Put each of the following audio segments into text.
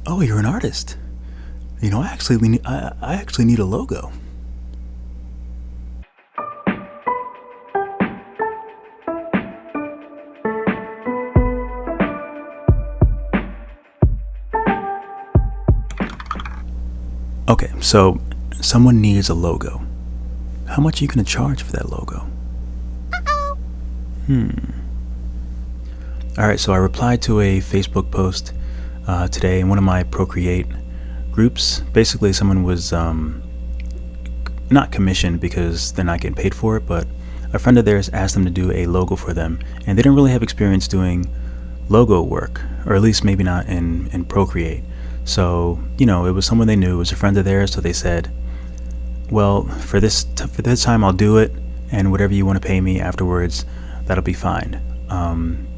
Oh, you're an artist. I actually need a logo. Okay, so someone needs a logo. How much are you going to charge for that logo? Alright, so I replied to a Facebook post today in one of my Procreate groups. Basically, someone was not commissioned because they're not getting paid for it, but a friend of theirs asked them to do a logo for them, and they didn't really have experience doing logo work, or at least maybe not in Procreate. So, it was someone they knew, it was a friend of theirs, so they said, well, for this time I'll do it, and whatever you want to pay me afterwards, that'll be fine.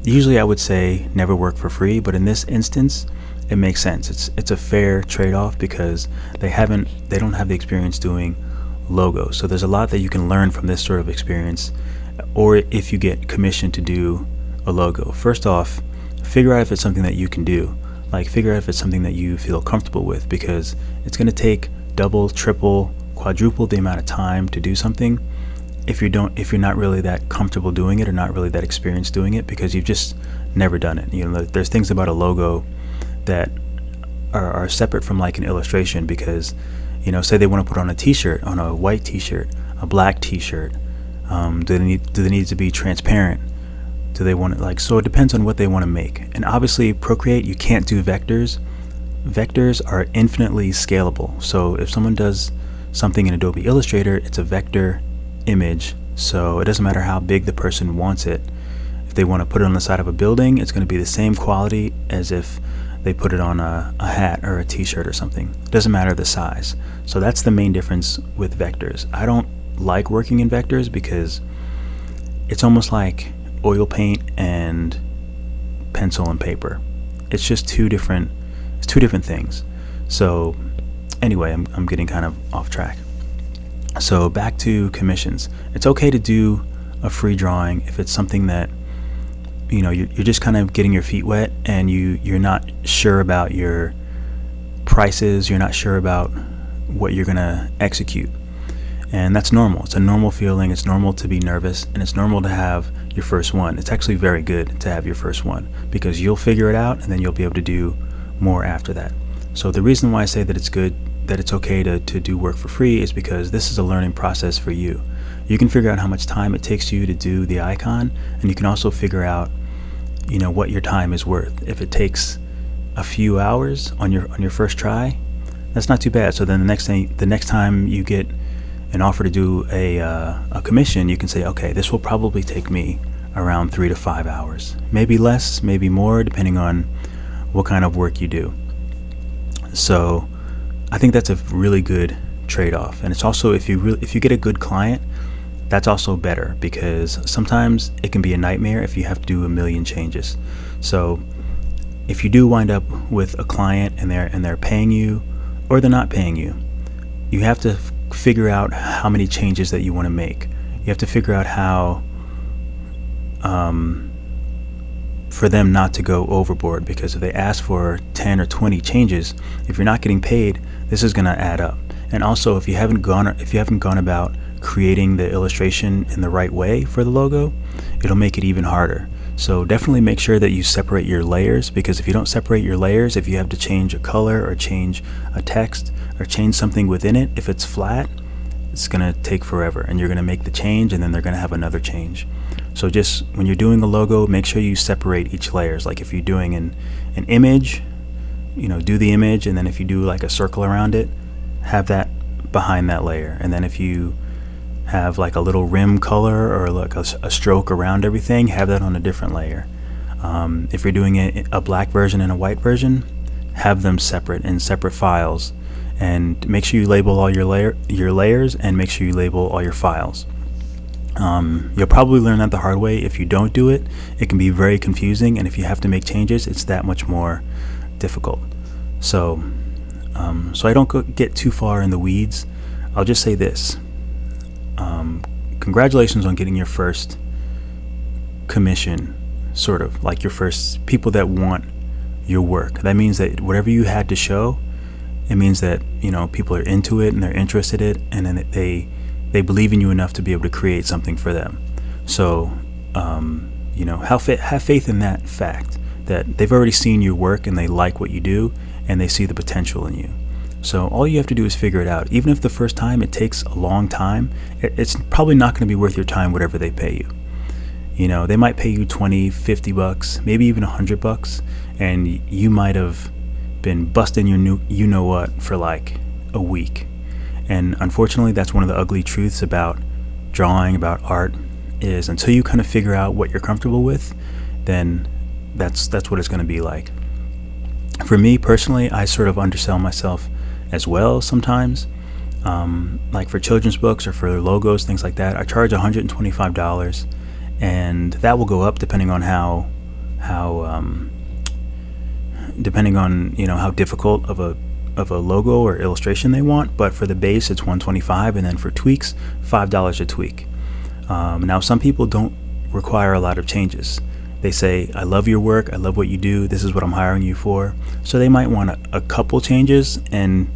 Usually I would say never work for free, but in this instance, it makes sense. It's a fair trade-off because they don't have the experience doing logos. So there's a lot that you can learn from this sort of experience, or if you get commissioned to do a logo. First off, figure out if it's something that you can do. Like, figure out if it's something that you feel comfortable with, because it's going to take double, triple, quadruple the amount of time to do something if you're not really that comfortable doing it, or not really that experienced doing it, because you've just never done it. There's things about a logo that are separate from like an illustration, because say they want to put on a t-shirt, on a white t-shirt, a black t-shirt, do they need to be transparent? Do they want it so it depends on what they want to make. And obviously Procreate, you can't do vectors. Vectors are infinitely scalable. So if someone does something in Adobe Illustrator, it's a vector image, so it doesn't matter how big the person wants it. If they want to put it on the side of a building, it's going to be the same quality as if they put it on a hat or a t-shirt or something. It doesn't matter the size. So that's the main difference with vectors. I don't like working in vectors because it's almost like oil paint and pencil and paper. It's just two different things. So anyway, I'm getting kind of off track. So back to commissions. It's okay to do a free drawing if it's something that you're just kind of getting your feet wet, and you're not sure about your prices, you're not sure about what you're gonna execute. And that's normal. It's a normal feeling. It's normal to be nervous, and it's normal to have your first one. It's actually very good to have your first one, because you'll figure it out and then you'll be able to do more after that. So the reason why I say that it's okay to do work for free is because this is a learning process for you. You can figure out how much time it takes you to do the icon, and you can also figure out what your time is worth. If it takes a few hours on your first try, that's not too bad. So then the next time you get an offer to do a commission, you can say, okay, this will probably take me around 3 to 5 hours, maybe less, maybe more, depending on what kind of work you do. So I think that's a really good trade-off. And it's also, if you get a good client, that's also better, because sometimes it can be a nightmare if you have to do a million changes. So if you do wind up with a client and they're paying you, or they're not paying you, you have to figure out how many changes that you want to make. You have to figure out how for them not to go overboard, because if they ask for 10 or 20 changes, if you're not getting paid, this is going to add up. And also, if you haven't gone about creating the illustration in the right way for the logo, it'll make it even harder. So definitely make sure that you separate your layers, because if you don't separate your layers, if you have to change a color or change a text or change something within it, if it's flat, it's going to take forever, and you're going to make the change and then they're going to have another change. So just when you're doing a logo, make sure you separate each layers. Like if you're doing an image, do the image, and then if you do like a circle around it, have that behind that layer. And then if you have like a little rim color or like a stroke around everything, have that on a different layer. If you're doing a black version and a white version, have them separate in separate files, and make sure you label all your layers, and make sure you label all your files. You'll probably learn that the hard way. If you don't do it, it can be very confusing, and if you have to make changes, it's that much more difficult. So I don't get too far in the weeds. I'll just say this. Congratulations on getting your first commission, sort of like your first people that want your work. That means that whatever you had to show, it means that, you know, people are into it and they're interested in it, and then they believe in you enough to be able to create something for them. So, you know, have faith in that fact that they've already seen your work and they like what you do and they see the potential in you. So all you have to do is figure it out. Even if the first time it takes a long time, it's probably not going to be worth your time, whatever they pay you. You know, they might pay you $20, $50, maybe even $100, and you might have been busting your you know what for like a week. And unfortunately, that's one of the ugly truths about drawing, about art, is until you kind of figure out what you're comfortable with, then that's what it's going to be like. For me personally, I sort of undersell myself as well sometimes. Like for children's books or for logos, things like that, I charge $125, and that will go up depending on how depending on, you know, how difficult of a logo or illustration they want. But for the base, it's $125, and then for tweaks, $5 a tweak. Now, some people don't require a lot of changes. They say, I love your work, I love what you do, this is what I'm hiring you for. So they might want a couple changes, and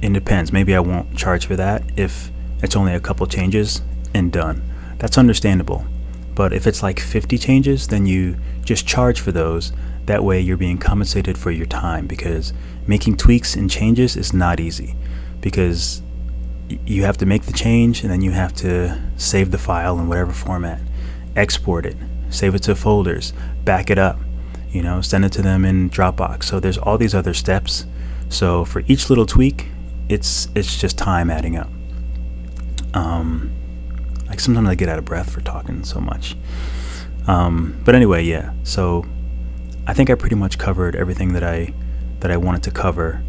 it depends. Maybe I won't charge for that if it's only a couple changes and done. That's understandable. But if it's like 50 changes, then you just charge for those. That way you're being compensated for your time, because making tweaks and changes is not easy, because you have to make the change and then you have to save the file in whatever format, export it, save it to folders, back it up, you know, send it to them in Dropbox. So there's all these other steps. So for each little tweak, it's just time adding up. Like sometimes I get out of breath for talking so much. But anyway, yeah. So I think I pretty much covered everything that I wanted to cover.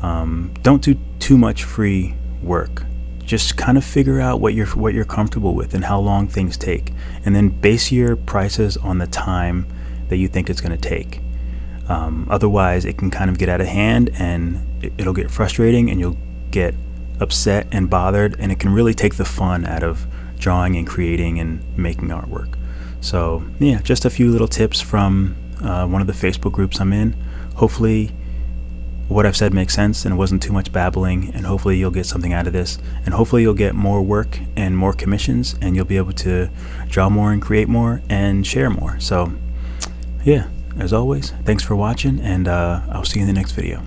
Don't do too much free work. Just kind of figure out what you're comfortable with and how long things take, and then base your prices on the time that you think it's going to take. Otherwise, it can kind of get out of hand, and it'll get frustrating, and you'll get upset and bothered, and it can really take the fun out of drawing and creating and making artwork. So yeah, just a few little tips from one of the Facebook groups I'm in. Hopefully what I've said makes sense and it wasn't too much babbling, and hopefully you'll get something out of this, and hopefully you'll get more work and more commissions, and you'll be able to draw more and create more and share more. So yeah, as always, thanks for watching, and I'll see you in the next video.